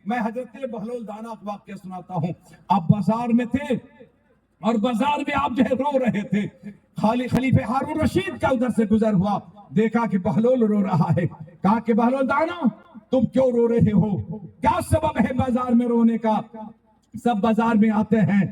میں حضرت بہلول دانا کا واقعہ سناتا ہوں. آپ بازار میں تھے اور بازار میں آپ جو ہے رو رہے تھے. خلیفہ ہارون رشید کا ادھر سے گزر ہوا, دیکھا کہ بہلول رو رہا ہے. کہا کہ بہلول دانا تم کیوں رو رہے ہو, کیا سبب ہے بازار میں رونے کا؟ سب بازار میں آتے ہیں,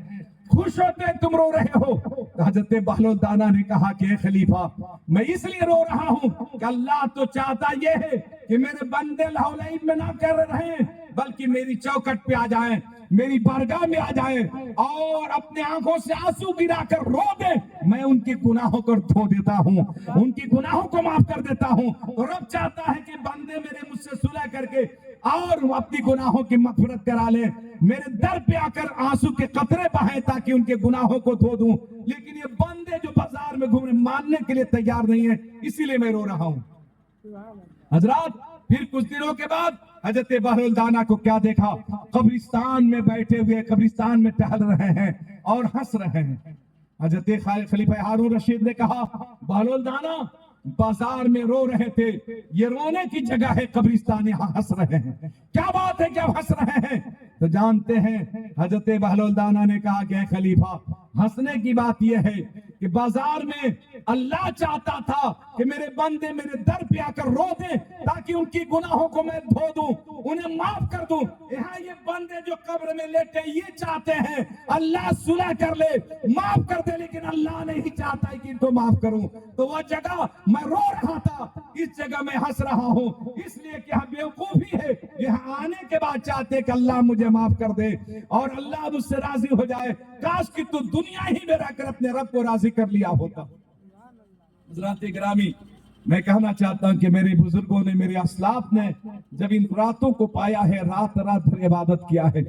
خوش ہوتے ہیں, تم رو رہے ہو. حضرت بہلول دانا نے کہا کہ اے خلیفہ میں اس لیے رو رہا ہوں کہ اللہ تو چاہتا یہ ہے کہ میرے بندے لہولین میں نہ کر رہے بلکہ میری چوکٹ پہ آ جائیں, میری بارگاہ میں آ جائیں اور اپنے آنکھوں سے آنسو گرا کر رو دیں. میں ان کے گناہوں کو دھو دیتا ہوں, ان کی گناہوں کو معاف کر دیتا ہوں. تو رب چاہتا ہے کہ بندے میرے مجھ سے صلح کر کے اور اپنی گناہوں کی مغفرت کرا لیں, میرے در پہ آ کر آنسو کے قطرے بہائیں تاکہ ان کے گناہوں کو دھو دوں. لیکن یہ بندے جو بازار میں گھوم رہے ماننے کے لیے تیار نہیں ہیں, اسی لیے میں رو رہا ہوں. حضرات پھر کچھ دنوں کے بعد حضرت بہلول دانا کو کیا دیکھا؟ قبرستان میں بیٹھے ہوئے, قبرستان میں ٹہل رہے ہیں اور ہنس رہے ہیں. حضرت خلیفہ ہارون رشید نے کہا بہلول دانا بازار میں رو رہے تھے, یہ رونے کی جگہ ہے, قبرستان یہاں ہنس رہے ہیں, کیا بات ہے کہ آپ ہنس رہے ہیں؟ تو جانتے ہیں حضرت بہلول دانا نے کہا کہ اے خلیفہ ہنسنے کی بات یہ ہے کہ بازار میں اللہ چاہتا تھا کہ میرے بندے میرے در پہ آ کر رو دیں تاکہ ان کی گناہوں کو میں دھو دوں, انہیں معاف کر دوں. یہاں یہ بندے جو قبر میں لیٹے یہ چاہتے ہیں اللہ صلح کر لے, معاف کر دے, لیکن اللہ نہیں چاہتا ہے کہ ان کو معاف کروں. تو وہ جگہ میں رو رہا تھا, اس جگہ میں ہنس رہا ہوں, اس لیے کہ ہم بیوقوفی ہے, یہاں آنے کے بعد چاہتے کہ اللہ مجھے معاف کر دے اور اللہ مجھ سے راضی ہو جائے. کاش کہ تو دنیا ہی میں رہ کر اپنے رب کو راضی کر لیا ہوتا. حضرات گرامی, میں کہنا چاہتا ہوں کہ میرے بزرگوں نے, میرے اسلاف نے جب ان راتوں کو پایا ہے, رات رات بھر عبادت کیا ہے.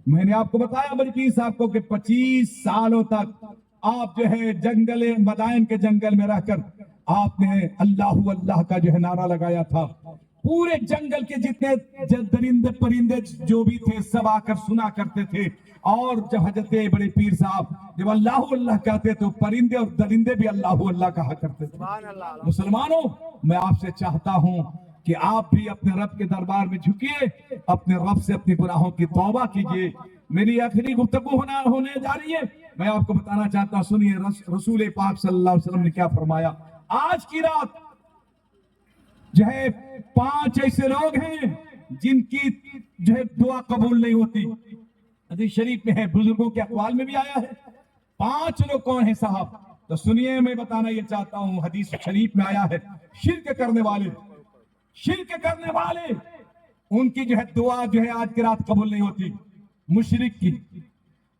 میں نے آپ کو بتایا بلکہ صاحب کو کہ 25 سالوں تک آپ جو ہے جنگل مدائن کے جنگل میں رہ کر آپ نے اللہ اللہ کا جو ہے نعرہ لگایا تھا. پورے جنگل کے جتنے درندے پرندے جو بھی تھے سب آ کر سنا کرتے تھے, اور جب حضرت بڑے پیر صاحب جب اللہ اللہ کہتے تو پرندے اور درندے بھی اللہ اللہ کہا کرتے تھے. مسلمانوں, میں آپ سے چاہتا ہوں کہ آپ بھی اپنے رب کے دربار میں جھکیے, اپنے رب سے اپنی گناہوں کی توبہ کیجیے. میری آخری گفتگو ہونے جا رہی ہے, میں آپ کو بتانا چاہتا ہوں, سنیے رسول پاک صلی اللہ علیہ وسلم نے کیا فرمایا. آج کی رات جو ہے 5 ایسے لوگ ہیں جن کی جو ہے دعا قبول نہیں ہوتی. حدیث شریف میں ہے, بزرگوں کے اقوال میں بھی آیا ہے. 5 لوگ کون ہیں صاحب؟ تو سنیے, میں بتانا یہ چاہتا ہوں, حدیث شریف میں آیا ہے, شرک کرنے والے, شرک کرنے والے ان کی جو ہے دعا جو ہے آج کی رات قبول نہیں ہوتی. مشرک کی,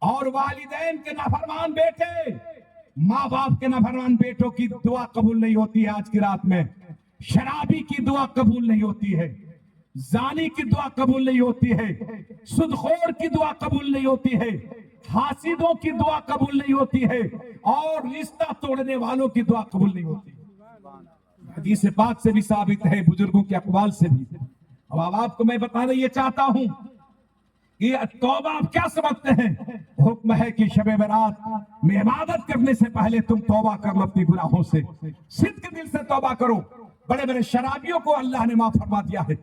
اور والدین کے نافرمان بیٹے, ماں باپ کے نافرمان بیٹوں کی دعا قبول نہیں ہوتی ہے آج کی رات میں. شرابی کی دعا قبول نہیں ہوتی ہے, زانی کی دعا قبول نہیں ہوتی ہے, سودخور کی دعا قبول نہیں ہوتی ہے, حاسدوں کی دعا قبول نہیں ہوتی ہے, اور رشتہ توڑنے والوں کی دعا قبول نہیں ہوتی. حدیث پاک سے بھی ثابت ہے, بزرگوں کے اقوال سے بھی. اب آپ کو میں بتانا یہ چاہتا ہوں کہ توبہ آپ کیا سمجھتے ہیں؟ حکم ہے کہ شب برات میں عبادت کرنے سے پہلے تم توبہ کر لو اپنی گناہوں سے, صدق دل سے توبہ کرو. بڑے بڑے شرابیوں کو اللہ نے معاف فرما دیا ہے.